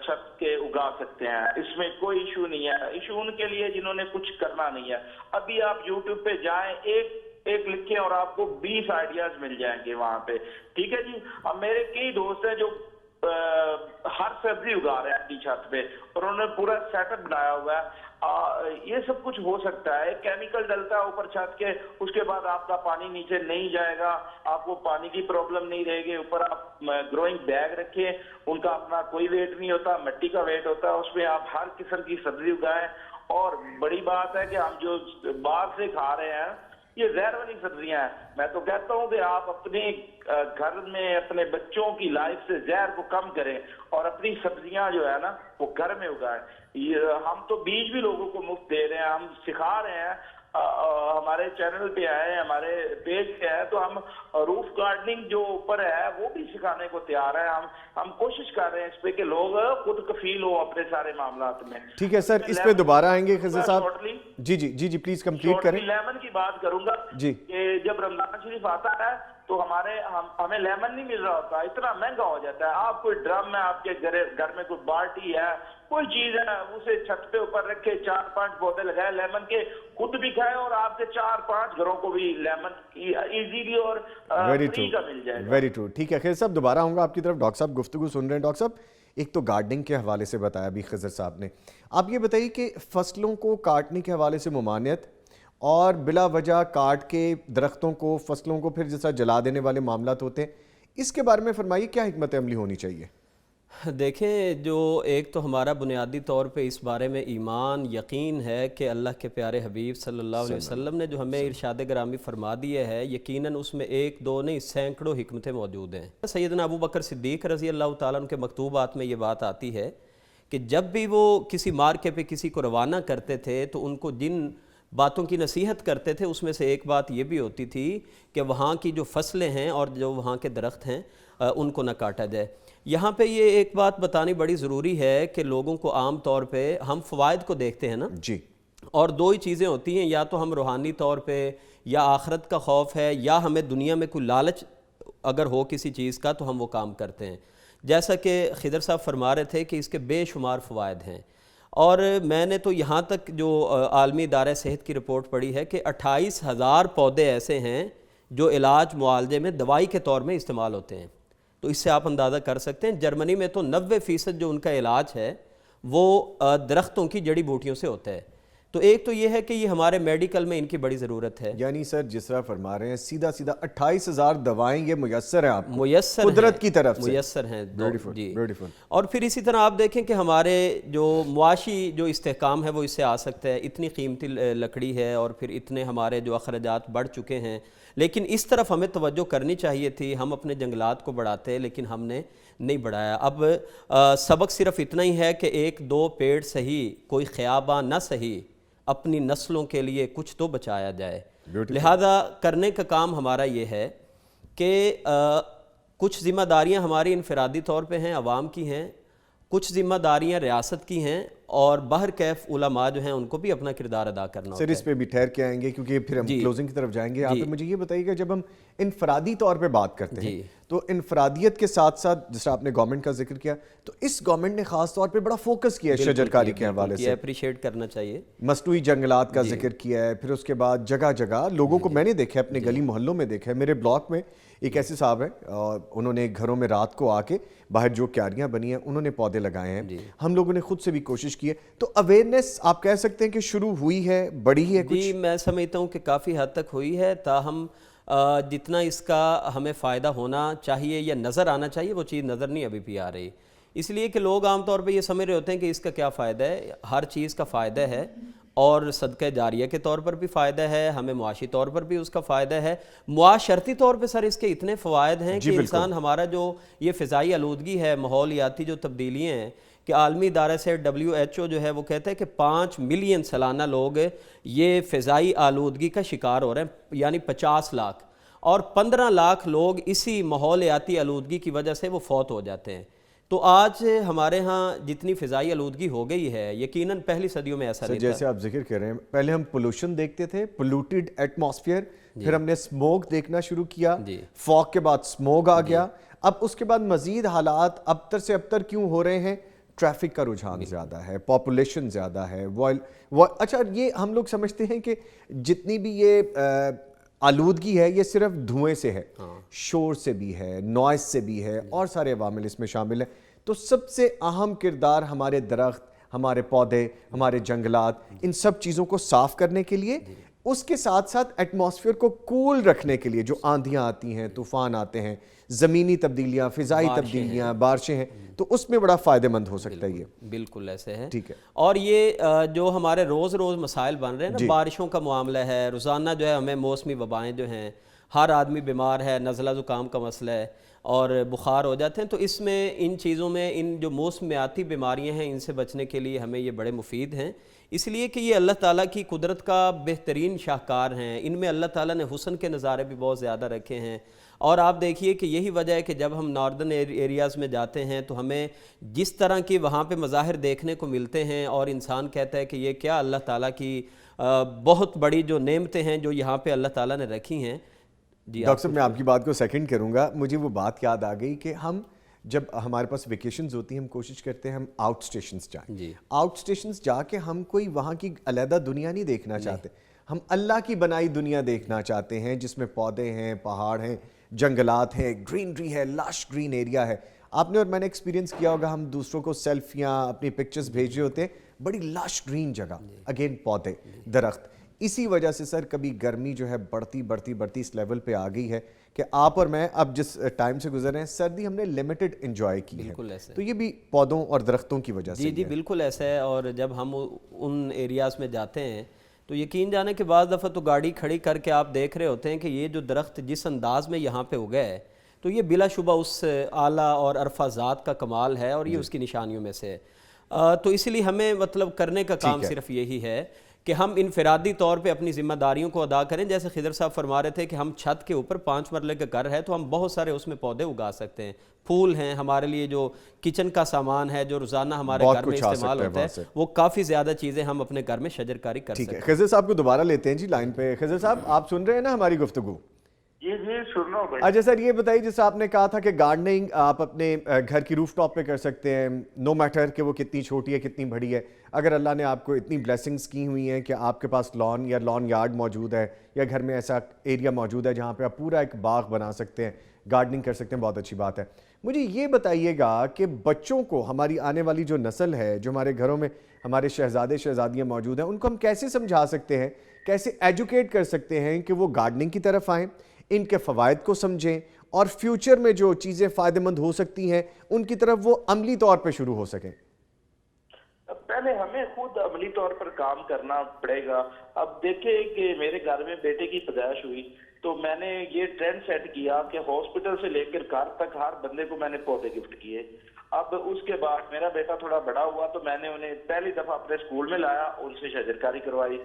S3: چھت کے اگا سکتے ہیں، اس میں کوئی ایشو نہیں ہے۔ ایشو ان کے لیے جنہوں نے کچھ کرنا نہیں ہے۔ ابھی آپ یوٹیوب پہ جائیں، ایک لکھیں اور آپ کو 20 آئیڈیاز مل جائیں گے وہاں پہ، ٹھیک ہے جی۔ اب میرے کئی دوست ہیں جو ہر سبزی اگا رہے ہیں اپنی چھت پہ، اور انہوں نے پورا سیٹ اپ بنایا ہوا ہے۔ یہ سب کچھ ہو سکتا ہے، کیمیکل ڈلتا ہے اوپر چھت کے، اس کے بعد آپ کا پانی نیچے نہیں جائے گا، آپ کو پانی کی پرابلم نہیں رہے گی۔ اوپر آپ گروئنگ بیگ رکھیں، ان کا اپنا کوئی ویٹ نہیں ہوتا، مٹی کا ویٹ ہوتا ہے، اس میں آپ ہر قسم کی سبزی اگائیں۔ اور بڑی بات ہے کہ ہم جو باہر سے کھا رہے ہیں یہ زہر والی سبزیاں ہیں، میں تو کہتا ہوں کہ آپ اپنے گھر میں اپنے بچوں کی لائف سے زہر کو کم کریں اور اپنی سبزیاں جو ہے نا وہ گھر میں اگائیں۔ ہم تو بیج بھی لوگوں کو مفت دے رہے ہیں، ہم سکھا رہے ہیں، ہمارے چینل پہ آئے، ہمارے پیج پہ آئے تو ہم روف گارڈننگ جو اوپر ہے وہ بھی سکھانے کو تیار ہے۔ ہم کوشش کر رہے ہیں اس پہ کہ لوگ خود کفیل ہوں اپنے سارے معاملات میں۔
S1: ٹھیک ہے سر، اس پہ دوبارہ آئیں گے خضر صاحب۔ جی پلیز کمپلیٹ کریں۔
S3: لیمن کی بات کروں گا
S1: جی
S3: کہ جب رمضان شریف آتا ہے تو ہمیں لیمن نہیں مل رہا ہوتا، اتنا مہنگا ہو جاتا ہے۔ آپ کوئی ڈرم ہے، آپ کے گھر میں کوئی بالٹی ہے، کوئی چیز ہے، اسے چھت پہ اوپر رکھے، 4-5 پودے لگائے لیمن کے، خود بھی کھائے اور آپ کے 4-5 گھروں کو بھی لیمن ایزیلی اور فری کا مل جائے گا۔
S1: Very true. ٹھیک ہے خضر صاحب، دوبارہ آؤں گا آپ کی طرف۔ ڈاکٹر صاحب گفتگو سن رہے ہیں۔ ڈاکٹر صاحب ایک تو گارڈننگ کے حوالے سے بتایا ابھی خضر صاحب نے، آپ یہ بتائیے کہ فصلوں کو کاٹنے کے حوالے سے ممانعت اور بلا وجہ کاٹ کے درختوں کو، فصلوں کو پھر جیسا جلا دینے والے معاملات ہوتے ہیں، اس کے بارے میں فرمائیے کیا حکمت عملی ہونی چاہیے؟
S2: دیکھیں، جو ایک تو ہمارا بنیادی طور پہ اس بارے میں ایمان یقین ہے کہ اللہ کے پیارے حبیب صلی اللہ علیہ وسلم نے جو ہمیں ارشاد گرامی فرما دیے ہے، یقیناً اس میں ایک دو نہیں سینکڑوں حکمتیں موجود ہیں۔ سیدنا ابو بکر صدیق رضی اللہ تعالیٰ عنہ کے مکتوبات میں یہ بات آتی ہے کہ جب بھی وہ کسی مارکے پہ کسی کو روانہ کرتے تھے تو ان کو جن باتوں کی نصیحت کرتے تھے اس میں سے ایک بات یہ بھی ہوتی تھی کہ وہاں کی جو فصلیں ہیں اور جو وہاں کے درخت ہیں ان کو نہ کاٹا جائے۔ یہاں پہ یہ ایک بات بتانی بڑی ضروری ہے کہ لوگوں کو عام طور پہ ہم فوائد کو دیکھتے ہیں نا
S1: جی،
S2: اور دو ہی چیزیں ہوتی ہیں، یا تو ہم روحانی طور پہ یا آخرت کا خوف ہے، یا ہمیں دنیا میں کوئی لالچ اگر ہو کسی چیز کا تو ہم وہ کام کرتے ہیں۔ جیسا کہ خضر صاحب فرما رہے تھے کہ اس کے بے شمار فوائد ہیں، اور میں نے تو یہاں تک جو عالمی ادارہ صحت کی رپورٹ پڑھی ہے کہ 28,000 پودے ایسے ہیں جو علاج معالجے میں دوائی کے طور میں استعمال ہوتے ہیں۔ تو اس سے آپ اندازہ کر سکتے ہیں جرمنی میں تو 90% جو ان کا علاج ہے وہ درختوں کی جڑی بوٹیوں سے ہوتا ہے۔ تو ایک تو یہ ہے کہ یہ ہمارے میڈیکل میں ان کی بڑی ضرورت ہے۔
S1: یعنی سر جس طرح فرما رہے ہیں سیدھا 28,000 دوائیں یہ میسر ہیں آپ کو،
S2: میسر
S1: قدرت کی طرف سے
S2: میسر ہیں۔ جی،
S1: بیوٹیفل۔
S2: اور پھر اسی طرح آپ دیکھیں کہ ہمارے جو معاشی جو استحکام ہے وہ اس سے آ سکتا ہے۔ اتنی قیمتی لکڑی ہے اور پھر اتنے ہمارے جو اخراجات بڑھ چکے ہیں، لیکن اس طرف ہمیں توجہ کرنی چاہیے تھی۔ ہم اپنے جنگلات کو بڑھاتے لیکن ہم نے نہیں بڑھایا۔ اب سبق صرف اتنا ہی ہے کہ 1-2 پیڑ صحیح، کوئی خیاباں نہ صحیح، اپنی نسلوں کے لیے کچھ تو بچایا جائے۔ لہذا کرنے کا کام ہمارا یہ ہے کہ کچھ ذمہ داریاں ہماری انفرادی طور پہ ہیں، عوام کی ہیں، کچھ ذمہ داریاں ریاست کی ہیں، اور بہر کیف علماء جو ہیں ان کو بھی اپنا کردار ادا کرنا ہوتا
S1: سر
S2: ہے۔
S1: اس پہ بھی ٹھہر کے آئیں گے کیونکہ پھر ہم کلوزنگ کی طرف جائیں گے۔ آپ مجھے یہ بتائیے کہ جب ہم انفرادی طور پہ بات کرتے ہیں تو انفرادیت کے ساتھ ساتھ جس طرح آپ نے گورنمنٹ کا ذکر کیا، تو اس گورنمنٹ نے خاص طور پہ بڑا فوکس کیا ہے شجرکاری کے حوالے سے،
S2: اپریشیٹ کرنا چاہیے،
S1: مصنوعی جنگلات کا ذکر کیا ہے، پھر اس کے بعد جگہ جگہ لوگوں کو میں نے دیکھا ہے، اپنے گلی محلوں میں دیکھا ہے، میرے بلاک میں ایک ایسے صاحب ہیں انہوں نے گھروں میں رات کو آ کے باہر جو کیاریاں بنی ہیں انہوں نے پودے لگائے ہیں، ہم لوگوں نے خود سے بھی کوشش کی ہے، تو اویئرنیس آپ کہہ سکتے ہیں کہ شروع ہوئی ہے، بڑی ہے کچھ؟
S2: جی میں سمجھتا ہوں کہ کافی حد تک ہوئی ہے، تاہم جتنا اس کا ہمیں فائدہ ہونا چاہیے یا نظر آنا چاہیے وہ چیز نظر نہیں ابھی بھی آ رہی، اس لیے کہ لوگ عام طور پہ یہ سمجھ رہے ہوتے ہیں کہ اس کا کیا فائدہ ہے۔ ہر چیز کا فائدہ ہے، اور صدقہ جاریہ کے طور پر بھی فائدہ ہے، ہمیں معاشی طور پر بھی اس کا فائدہ ہے، معاشرتی طور پہ سر اس کے اتنے فوائد ہیں کہ انسان ہمارا جو یہ فضائی آلودگی ہے، ماحولیاتی جو تبدیلیاں ہیں، کہ عالمی ادارے سے WHO جو ہے وہ کہتا ہے کہ 5 ملین سالانہ لوگ یہ فضائی آلودگی کا شکار ہو رہے ہیں، یعنی 50 لاکھ، اور 15 لاکھ لوگ اسی ماحولیاتی آلودگی کی وجہ سے وہ فوت ہو جاتے ہیں۔ تو آج ہمارے ہاں جتنی فضائی آلودگی ہو گئی ہے، یقیناً پہلی صدیوں میں ایسا نہیں تھا۔
S1: جیسے آپ ذکر کر رہے ہیں، پہلے ہم پولوشن دیکھتے تھے، پولوٹیڈ ایٹماسفیئر، پھر ہم نے اسموگ دیکھنا شروع کیا، فاگ کے بعد اسموگ آ گیا، اب اس کے بعد مزید حالات ابتر سے ابتر کیوں ہو رہے ہیں؟ ٹریفک کا رجحان زیادہ ہے، پاپولیشن زیادہ ہے، اچھا یہ ہم لوگ سمجھتے ہیں کہ جتنی بھی یہ آلودگی ہے یہ صرف دھوئیں سے ہے، شور سے بھی ہے، نوائز سے بھی ہے، اور سارے عوامل اس میں شامل ہیں، تو سب سے اہم کردار ہمارے درخت، ہمارے پودے، ہمارے جنگلات، ان سب چیزوں کو صاف کرنے کے لیے، اس کے ساتھ ساتھ ایٹماسفیئر کو کول رکھنے کے لیے جو آندھیاں آتی ہیں، طوفان آتے ہیں، زمینی تبدیلیاں، فضائی تبدیلیاں، بارشیں ہیں، تو اس میں بڑا فائدہ مند ہو سکتا ہے یہ۔
S2: بالکل ایسے ہے،
S1: ٹھیک ہے،
S2: اور یہ جو ہمارے روز روز مسائل بن رہے ہیں نا، بارشوں کا معاملہ ہے، روزانہ جو ہے ہمیں موسمی وبائیں جو ہیں، ہر آدمی بیمار ہے، نزلہ زکام کا مسئلہ ہے اور بخار ہو جاتے ہیں، تو اس میں ان چیزوں میں ان جو موسمیاتی بیماریاں ہیں ان سے بچنے کے لیے ہمیں یہ بڑے مفید ہیں، اس لیے کہ یہ اللہ تعالیٰ کی قدرت کا بہترین شاہکار ہیں، ان میں اللہ تعالیٰ نے حسن کے نظارے بھی بہت زیادہ رکھے ہیں، اور آپ دیکھیے کہ یہی وجہ ہے کہ جب ہم ناردرن ایریاز میں جاتے ہیں تو ہمیں جس طرح کی وہاں پہ مظاہر دیکھنے کو ملتے ہیں، اور انسان کہتا ہے کہ یہ کیا اللہ تعالیٰ کی بہت بڑی جو نعمتیں ہیں جو یہاں پہ اللہ تعالیٰ نے رکھی ہیں۔ جی
S1: ڈاکٹر صاحب میں آپ کی بات کو سیکنڈ کروں گا، مجھے وہ بات یاد آ گئی کہ ہم جب ہمارے پاس ویکیشنز ہوتی ہیں ہم کوشش کرتے ہیں ہم آؤٹ سٹیشنز جائیں، آؤٹ سٹیشنز جا کے ہم کوئی وہاں کی علیحدہ دنیا نہیں دیکھنا چاہتے، ہم اللہ کی بنائی دنیا دیکھنا چاہتے ہیں جس میں پودے ہیں، پہاڑ ہیں، جنگلات ہیں، گرینری ہے، لاش گرین ایریا ہے۔ آپ نے اور میں نے ایکسپیرینس کیا ہوگا، ہم دوسروں کو سیلفیاں اپنی پکچرز بھیج رہے ہوتے ہیں، بڑی لاش گرین جگہ، اگین پودے، درخت۔ اسی وجہ سے سر کبھی گرمی جو ہے بڑھتی اس لیول پہ آ گئی ہے کہ آپ اور میں اب جس ٹائم سے گزر رہے ہیں، سردی ہم نے لمیٹڈ انجوائے کی ہے، تو یہ بھی پودوں اور درختوں کی وجہ سے۔
S2: جی بالکل ایسا ہے، اور جب ہم ان ایریاز میں جاتے ہیں تو یقین جانے کہ بعض دفعہ تو گاڑی کھڑی کر کے آپ دیکھ رہے ہوتے ہیں کہ یہ جو درخت جس انداز میں یہاں پہ اگا ہے تو یہ بلا شبہ اس اعلیٰ اور عرفہ ذات کا کمال ہے، اور یہ اس کی نشانیوں میں سے ہے، تو اس لیے ہمیں مطلب کرنے کا کام صرف یہی ہے کہ ہم انفرادی طور پہ اپنی ذمہ داریوں کو ادا کریں، جیسے خضر صاحب فرما رہے تھے کہ ہم چھت کے اوپر 5 مرلے کا گھر ہے تو ہم بہت سارے اس میں پودے اگا سکتے ہیں، پھول ہیں، ہمارے لیے جو کچن کا سامان ہے جو روزانہ ہمارے گھر میں استعمال ہوتا ہے، وہ کافی زیادہ چیزیں ہم اپنے گھر میں شجرکاری کر سکتے ہیں۔
S1: خضر صاحب کو دوبارہ لیتے ہیں جی لائن پہ۔ خضر صاحب آپ سن رہے ہیں نا ہماری گفتگو؟
S3: جی سن رہا ہوں بھائی۔
S1: اچھا سر یہ بتائیے، جیسے آپ نے کہا تھا کہ گارڈننگ آپ اپنے گھر کی روف ٹاپ پہ کر سکتے ہیں، نو میٹر کہ وہ کتنی چھوٹی ہے کتنی بڑی ہے، اگر اللہ نے آپ کو اتنی بلیسنگز کی ہوئی ہیں کہ آپ کے پاس لان یا لان یارڈ موجود ہے، یا گھر میں ایسا ایریا موجود ہے جہاں پہ آپ پورا ایک باغ بنا سکتے ہیں، گارڈننگ کر سکتے ہیں، بہت اچھی بات ہے۔ مجھے یہ بتائیے گا کہ بچوں کو، ہماری آنے والی جو نسل ہے، جو ہمارے گھروں میں ہمارے شہزادے شہزادیاں موجود ہیں، ان کو ہم کیسے سمجھا سکتے ہیں، کیسے ایجوکیٹ کر سکتے ہیں کہ وہ گارڈننگ کی طرف آئیں، ان کے فوائد کو سمجھیں، اور فیوچر میں جو چیزیں فائدہ مند ہو سکتی ہیں ان کی طرف وہ عملی طور پہ شروع ہو سکیں؟
S3: پہلے ہمیں خود عملی طور پر کام کرنا پڑے گا۔ اب دیکھیں کہ میرے گھر میں بیٹے کی پیدائش ہوئی تو میں نے یہ ٹرینڈ سیٹ کیا کہ ہاسپٹل سے لے کر گھر تک ہر بندے کو میں نے پودے گفٹ کیے، اب اس کے بعد میرا بیٹا تھوڑا بڑا ہوا تو میں نے انہیں پہلی دفعہ اپنے اسکول میں لایا، ان سے شجرکاری کروائی۔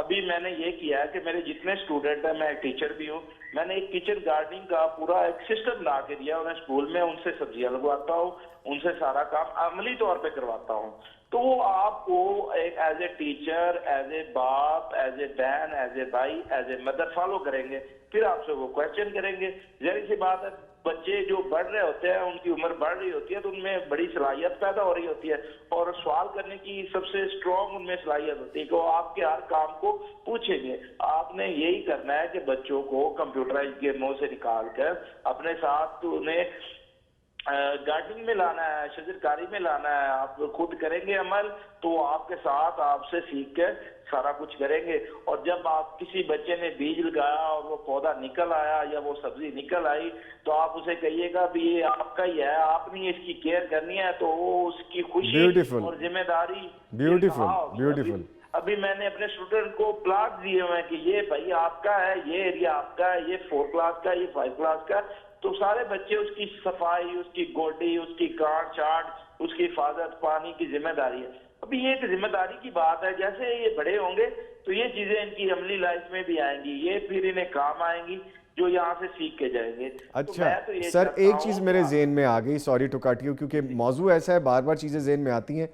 S3: ابھی میں نے یہ کیا ہے کہ میرے جتنے اسٹوڈنٹ ہیں، میں ایک ٹیچر بھی ہوں، میں نے ایک کچن گارڈننگ کا پورا ایک سسٹم لا کے دیا انہیں اسکول میں، ان سے سبزیاں لگواتا ہوں، ان سے سارا کام عملی طور پہ کرواتا ہوں۔ تو وہ آپ کو ایک as a teacher, as a باپ، ایز اے بہن، ایز اے بھائی، ایز اے مدر فالو کریں گے، پھر آپ سے وہ کوشچن کریں گے۔ ظاہر سی بات ہے، بچے جو بڑھ رہے ہوتے ہیں، ان کی عمر بڑھ رہی ہوتی ہے تو ان میں بڑی صلاحیت پیدا ہو رہی ہوتی ہے، اور سوال کرنے کی سب سے اسٹرانگ ان میں صلاحیت ہوتی ہے کہ وہ آپ کے ہر کام کو پوچھیں گے۔ آپ نے یہی کرنا ہے کہ بچوں کو کمپیوٹرائز گیموں سے نکال کر اپنے ساتھ انہیں گارڈننگ میں لانا ہے، شجرکاری میں لانا ہے۔ آپ خود کریں گے عمل تو آپ کے ساتھ آپ سے سیکھ کے سارا کچھ کریں گے، اور جب آپ کسی بچے نے بیج لگایا اور وہ پودا نکل آیا یا وہ سبزی نکل آئی تو آپ اسے کہیے گا بھی یہ آپ کا ہی ہے، آپ نے اس کی کیئر کرنی ہے، تو وہ اس کی خوشی
S1: بیوٹیفل،
S3: اور ذمہ داری
S1: بیوٹیفل،
S3: انتہا ہوگی۔
S1: بیوٹیفل۔
S3: ابھی میں نے اپنے اسٹوڈنٹ کو پلاٹ دیے ہوئے ہیں کہ یہ بھائی آپ کا ہے، یہ ایریا آپ کا ہے، یہ 4 کلاس کا، یہ 5 کلاس کا، تو سارے بچے اس کی صفائی، اس کی گوڈی، اس کی کاٹ چھانٹ، اس کی حفاظت، پانی کی ذمہ داری ہے۔ ابھی یہ ایک ذمہ داری کی بات ہے، جیسے یہ بڑے ہوں گے تو یہ چیزیں ان کی عملی لائف میں بھی آئیں گی، یہ پھر انہیں کام آئیں گی جو یہاں سے سیکھ کے جائیں گے۔
S1: اچھا سر، ایک چیز میرے ذہن میں آ گئی، سوری ٹو کٹ یو، کیونکہ موضوع ایسا ہے بار بار چیزیں ذہن میں آتی ہیں۔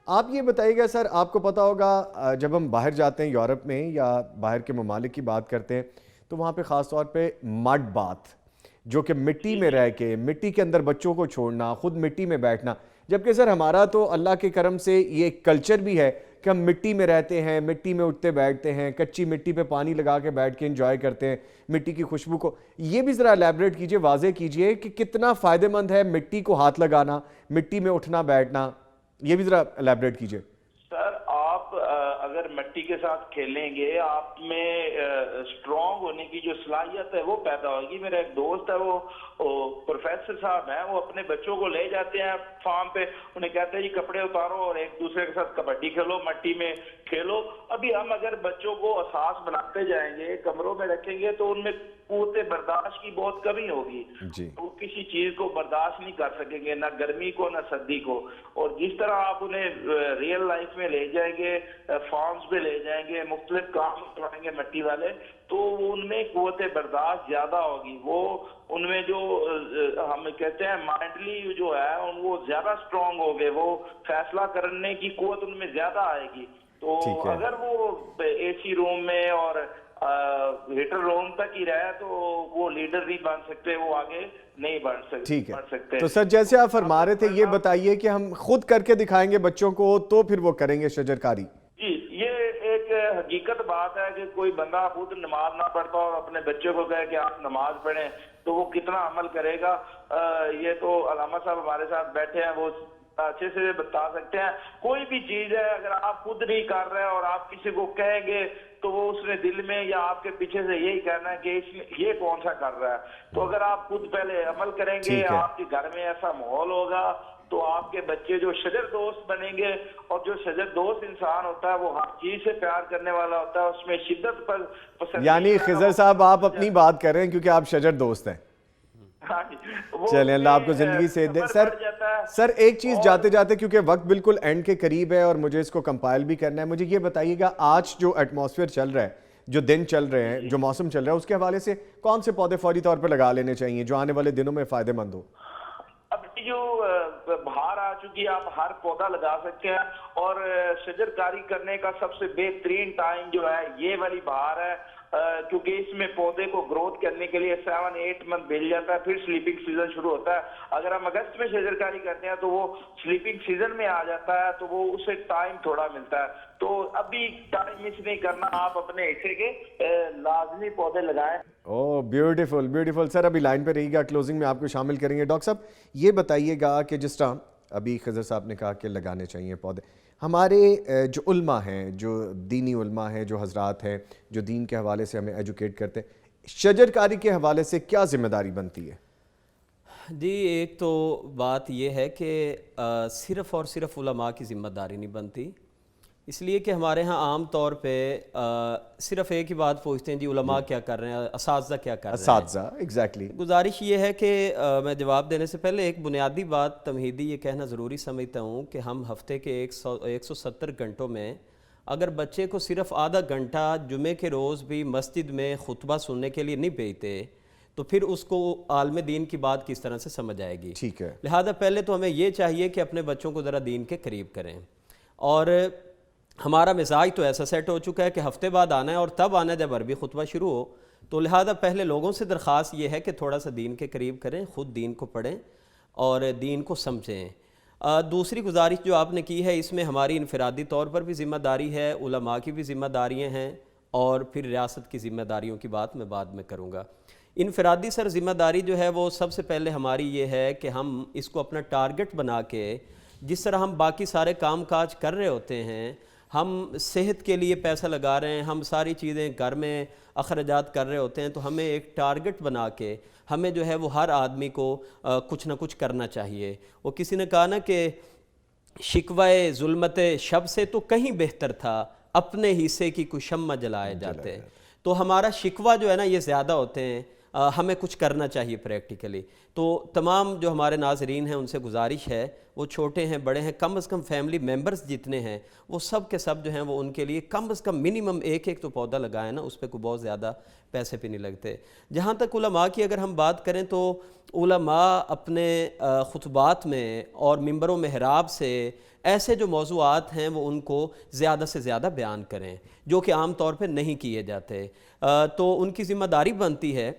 S1: آپ یہ بتائیے گا سر، آپ کو پتا ہوگا جب ہم باہر جاتے ہیں یورپ میں یا باہر کے ممالک کی بات کرتے ہیں تو وہاں پہ خاص طور پہ مڈ باتھ، جو کہ مٹی میں رہ کے مٹی کے اندر بچوں کو چھوڑنا، خود مٹی میں بیٹھنا، جبکہ سر ہمارا تو اللہ کے کرم سے یہ ایک کلچر بھی ہے کہ ہم مٹی میں رہتے ہیں، مٹی میں اٹھتے بیٹھتے ہیں، کچی مٹی پہ پانی لگا کے بیٹھ کے انجوائے کرتے ہیں مٹی کی خوشبو کو۔ یہ بھی ذرا الیبریٹ کیجئے، واضح کیجئے کہ کتنا فائدہ مند ہے مٹی کو ہاتھ لگانا، مٹی میں اٹھنا بیٹھنا، یہ بھی ذرا الیبریٹ کیجئے۔
S3: سر آپ اگر مٹی کے ساتھ کھیلیں گے، آپ میں اسٹرانگ ہونے کی جو صلاحیت ہے وہ پیدا ہوگی۔ میرا ایک دوست ہے، وہ پروفیسر صاحب ہیں، وہ اپنے بچوں کو لے جاتے ہیں فارم پہ، انہیں کہتے ہیں جی کپڑے اتارو اور ایک دوسرے کے ساتھ کبڈی کھیلو، مٹی میں کھیلو۔ ابھی ہم اگر بچوں کو احساس بناتے جائیں گے، کمروں میں رکھیں گے تو ان میں قوت برداشت کی بہت کمی ہوگی، وہ کسی چیز کو برداشت نہیں کر سکیں گے، نہ گرمی کو نہ سردی کو۔ اور جس طرح آپ انہیں ریئل لائف میں لے جائیں گے، فارمز پہ لے جائیں گے، مختلف کام کرائیں گے مٹی والے، تو ان میں قوت برداشت زیادہ ہوگی، وہ ان میں جو ہم کہتے ہیں مائنڈلی جو ہے وہ زیادہ اسٹرانگ ہوگے، وہ فیصلہ کرنے کی قوت ان میں زیادہ آئے گی۔ تو اگر وہ اے سی روم میں اور ہیٹر روم تک ہی رہے تو وہ لیڈر نہیں بن سکتے، وہ آگے نہیں بڑھ سکتے۔
S1: ٹھیک ہے، تو سر جیسے آپ فرما رہے تھے، یہ بتائیے کہ ہم خود کر کے دکھائیں گے بچوں کو تو پھر وہ کریں گے شجرکاری؟
S3: جی، یہ ایک حقیقت بات ہے کہ کوئی بندہ خود نماز نہ پڑھتا اور اپنے بچے کو کہے کہ آپ نماز پڑھیں تو وہ کتنا عمل کرے گا؟ یہ تو علامہ صاحب ہمارے ساتھ بیٹھے ہیں، وہ اچھے سے بتا سکتے ہیں۔ کوئی بھی چیز ہے اگر آپ خود نہیں کر رہے اور آپ کسی کو کہیں گے تو وہ اس نے دل میں یا آپ کے پیچھے سے یہی کہنا ہے کہ یہ کون سا کر رہا ہے۔ تو اگر آپ خود پہلے عمل کریں گے، آپ کے گھر میں ایسا ماحول ہوگا تو آپ کے بچے جو شجر دوست بنیں گے، اور جو شجر دوست انسان ہوتا ہے وہ ہر چیز سے پیار کرنے والا ہوتا ہے، اس میں شدت پر پسند۔
S1: یعنی خضر صاحب آپ اپنی بات کر رہے ہیں کیونکہ آپ شجر دوست ہیں۔ چلیں، اللہ آپ کو زندگی سے دے۔ سر ایک چیز جاتے جاتے، کیونکہ وقت بالکل اینڈ کے قریب ہے اور مجھے اس کو کمپائل بھی کرنا ہے، مجھے یہ بتائیے گا آج جو ایٹماسفیئر چل رہا ہے، جو دن چل رہے ہیں، جو موسم چل رہا ہے، اس کے حوالے سے کون سے پودے فوری طور پر لگا لینے چاہیے جو آنے والے دنوں میں فائدہ مند ہو؟
S3: اب جو بہار آ چکی ہے، آپ ہر پودا لگا سکتے ہیں، اور شجرکاری کرنے کا سب سے بہترین ٹائم جو ہے یہ والی بہار ہے، کیونکہ اس میں پودے کو گروتھ کرنے کے لیے 7-8 منتھ مل جاتا ہے، پھر سلیپنگ سیزن شروع ہوتا ہے۔ اگر ہم اگست میں شجرکاری کرتے ہیں تو وہ سلیپنگ سیزن میں آ جاتا ہے، تو وہ اسے ٹائم تھوڑا ملتا ہے۔ تو ابھی ٹائم مس نہیں کرنا، آپ اپنے حصے کے لازمی پودے لگائیں۔
S1: بیوٹیفل بیوٹیفل سر، ابھی لائن پہ رہی گا، کلوزنگ میں آپ کو شامل کریں گے۔ ڈاکٹر صاحب یہ بتائیے گا کہ جس طرح ابھی خضر صاحب نے کہا کہ لگانے چاہیے پودے، ہمارے جو علماء ہیں، جو دینی علماء ہیں، جو حضرات ہیں جو دین کے حوالے سے ہمیں ایجوکیٹ کرتے ہیں، شجرکاری کے حوالے سے کیا ذمہ داری بنتی ہے؟
S2: جی، ایک تو بات یہ ہے کہ صرف اور صرف علماء کی ذمہ داری نہیں بنتی، اس لیے کہ ہمارے ہاں عام طور پہ صرف ایک ہی بات پوچھتے ہیں جی علماء کیا کر رہے ہیں، اساتذہ کیا کر رہے ہیں.
S1: اساتذہ ایگزیکٹلی.
S2: گزارش یہ ہے کہ میں جواب دینے سے پہلے ایک بنیادی بات تمہیدی یہ کہنا ضروری سمجھتا ہوں کہ ہم ہفتے کے 170 گھنٹوں میں اگر بچے کو صرف آدھا گھنٹہ جمعے کے روز بھی مسجد میں خطبہ سننے کے لیے نہیں بھیجتے تو پھر اس کو عالم دین کی بات کس طرح سے سمجھ آئے گی.
S1: ٹھیک ہے.
S2: لہذا پہلے تو ہمیں یہ چاہیے کہ اپنے بچوں کو ذرا دین کے قریب کریں. اور ہمارا مزاج تو ایسا سیٹ ہو چکا ہے کہ ہفتے بعد آنا ہے اور تب آنا ہے جب عربی خطبہ شروع ہو. تو لہذا پہلے لوگوں سے درخواست یہ ہے کہ تھوڑا سا دین کے قریب کریں، خود دین کو پڑھیں اور دین کو سمجھیں. دوسری گزارش جو آپ نے کی ہے اس میں ہماری انفرادی طور پر بھی ذمہ داری ہے، علماء کی بھی ذمہ داریاں ہیں اور پھر ریاست کی ذمہ داریوں کی بات میں بعد میں کروں گا. انفرادی ذمہ داری جو ہے وہ سب سے پہلے ہماری یہ ہے کہ ہم اس کو اپنا ٹارگٹ بنا کے جس طرح ہم باقی سارے کام کاج کر رہے ہوتے ہیں، ہم صحت کے لیے پیسہ لگا رہے ہیں، ہم ساری چیزیں گھر میں اخراجات کر رہے ہوتے ہیں، تو ہمیں ایک ٹارگٹ بنا کے ہمیں جو ہے وہ ہر آدمی کو کچھ نہ کچھ کرنا چاہیے. وہ کسی نے کہا نا کہ شکوائے ظلمت شب سے تو کہیں بہتر تھا اپنے حصے کی کوئی شمع جلائے جاتے. تو ہمارا شکوہ جو ہے نا یہ زیادہ ہوتے ہیں، ہمیں کچھ کرنا چاہیے پریکٹیکلی. تو تمام جو ہمارے ناظرین ہیں ان سے گزارش ہے، وہ چھوٹے ہیں بڑے ہیں، کم از کم فیملی ممبرز جتنے ہیں وہ سب کے سب جو ہیں وہ ان کے لیے کم از کم منیمم ایک تو پودا لگائیں نا، اس پہ کوئی بہت زیادہ پیسے پہ نہیں لگتے. جہاں تک علماء کی اگر ہم بات کریں تو علماء اپنے خطبات میں اور ممبر و محراب سے ایسے جو موضوعات ہیں وہ ان کو زیادہ سے زیادہ بیان کریں جو کہ عام طور پہ نہیں کیے جاتے. تو ان کی ذمہ داری بنتی ہے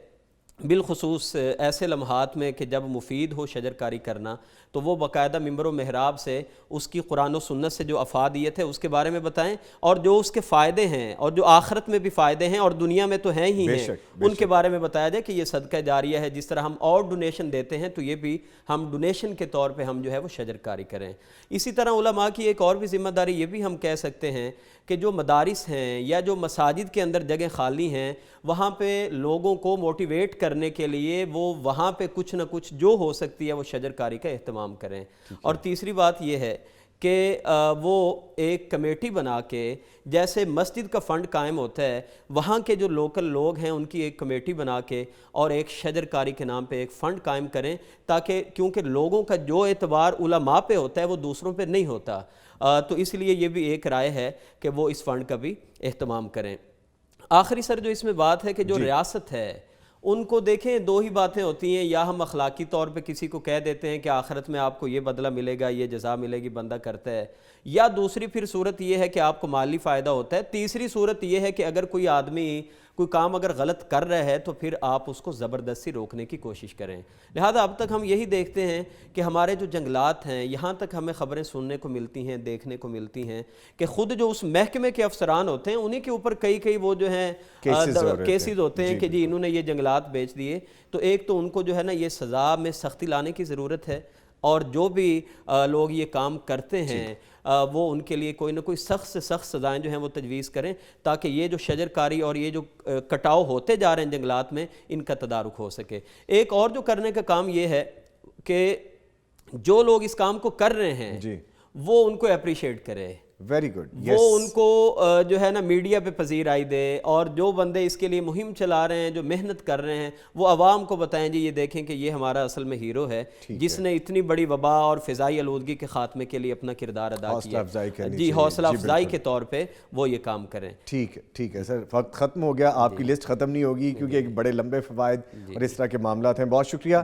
S2: بالخصوص ایسے لمحات میں کہ جب مفید ہو شجر کاری کرنا، تو وہ باقاعدہ ممبر و محراب سے اس کی قرآن و سنت سے جو افادیت ہے اس کے بارے میں بتائیں، اور جو اس کے فائدے ہیں اور جو آخرت میں بھی فائدے ہیں اور دنیا میں تو ہیں ہی ہیں ان کے بارے میں بتایا جائے کہ یہ صدقہ جاریہ ہے. جس طرح ہم اور ڈونیشن دیتے ہیں تو یہ بھی ہم ڈونیشن کے طور پہ ہم جو ہے وہ شجر کاری کریں. اسی طرح علماء کی ایک اور بھی ذمہ داری یہ بھی ہم کہہ سکتے ہیں کہ جو مدارس ہیں یا جو مساجد کے اندر جگہ خالی ہیں وہاں پہ لوگوں کو موٹیویٹ کرنے کے لیے وہ وہاں پہ کچھ نہ کچھ جو ہو سکتی ہے وہ شجر کاری کا اہتمام کریں. اور تیسری بات یہ ہے کہ وہ ایک کمیٹی بنا کے جیسے مسجد کا فنڈ قائم ہوتا ہے وہاں کے جو لوکل لوگ ہیں ان کی ایک کمیٹی بنا کے اور ایک شجر کاری کے نام پہ ایک فنڈ قائم کریں، تاکہ کیونکہ لوگوں کا جو اعتبار علماء پہ ہوتا ہے وہ دوسروں پہ نہیں ہوتا. تو اس لیے یہ بھی ایک رائے ہے کہ وہ اس فنڈ کا بھی اہتمام کریں. آخری جو اس میں بات ہے کہ جو ریاست ہے ان کو دیکھیں دو ہی باتیں ہوتی ہیں، یا ہم اخلاقی طور پہ کسی کو کہہ دیتے ہیں کہ آخرت میں آپ کو یہ بدلہ ملے گا، یہ جزا ملے گی، بندہ کرتا ہے، یا دوسری پھر صورت یہ ہے کہ آپ کو مالی فائدہ ہوتا ہے. تیسری صورت یہ ہے کہ اگر کوئی آدمی کوئی کام اگر غلط کر رہا ہے تو پھر آپ اس کو زبردستی روکنے کی کوشش کریں. لہذا اب تک ہم یہی دیکھتے ہیں کہ ہمارے جو جنگلات ہیں یہاں تک ہمیں خبریں سننے کو ملتی ہیں، دیکھنے کو ملتی ہیں کہ خود جو اس محکمے کے افسران ہوتے ہیں انہی کے اوپر کئی وہ جو ہیں کیسز ہوتے ہیں کہ جی انہوں نے یہ جنگلات بیچ دیے. تو ایک تو ان کو جو ہے نا یہ سزا میں سختی لانے کی ضرورت ہے، اور جو بھی لوگ یہ کام کرتے ہیں وہ ان کے لیے کوئی نہ کوئی سخت سے سخت سزائیں جو ہیں وہ تجویز کریں، تاکہ یہ جو شجر کاری اور یہ جو کٹاؤ ہوتے جا رہے ہیں جنگلات میں ان کا تدارک ہو سکے. ایک اور جو کرنے کا کام یہ ہے کہ جو لوگ اس کام کو کر رہے ہیں وہ ان کو اپریشیٹ کرے،
S1: ویری گڈ،
S2: وہ ان کو جو ہے نا میڈیا پہ پذیر آئی دے، اور جو بندے اس کے لیے مہم چلا رہے ہیں، جو محنت کر رہے ہیں، وہ عوام کو بتائیں جی یہ دیکھیں کہ یہ ہمارا اصل میں ہیرو ہے جس نے اتنی بڑی وبا اور فضائی آلودگی کے خاتمے کے لیے اپنا کردار ادا کیا. جی حوصلہ افزائی کے طور پہ وہ یہ کام کریں.
S1: ٹھیک ہے سر، وقت ختم ہو گیا، آپ کی لسٹ ختم نہیں ہوگی کیونکہ ایک بڑے لمبے فوائد اور اس طرح کے معاملات ہیں. بہت شکریہ.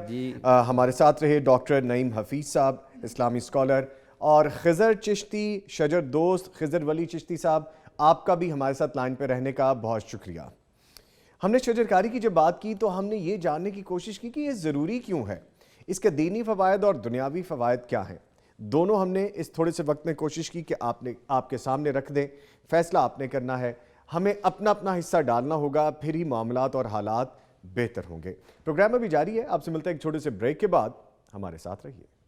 S1: ہمارے ساتھ رہے ڈاکٹر نعیم حفیظ صاحب، اسلامی اسکالر، اور خضر چشتی شجر دوست خضر ولی چشتی صاحب، آپ کا بھی ہمارے ساتھ لائن پہ رہنے کا بہت شکریہ. ہم نے شجر کاری کی جب بات کی تو ہم نے یہ جاننے کی کوشش کی کہ یہ ضروری کیوں ہے، اس کے دینی فوائد اور دنیاوی فوائد کیا ہیں. دونوں ہم نے اس تھوڑے سے وقت میں کوشش کی کہ آپ کے سامنے رکھ دیں. فیصلہ آپ نے کرنا ہے، ہمیں اپنا حصہ ڈالنا ہوگا، پھر ہی معاملات اور حالات بہتر ہوں گے. پروگرام ابھی جاری ہے، آپ سے ملتا ہے ایک چھوٹے سے بریک کے بعد. ہمارے ساتھ رہیے.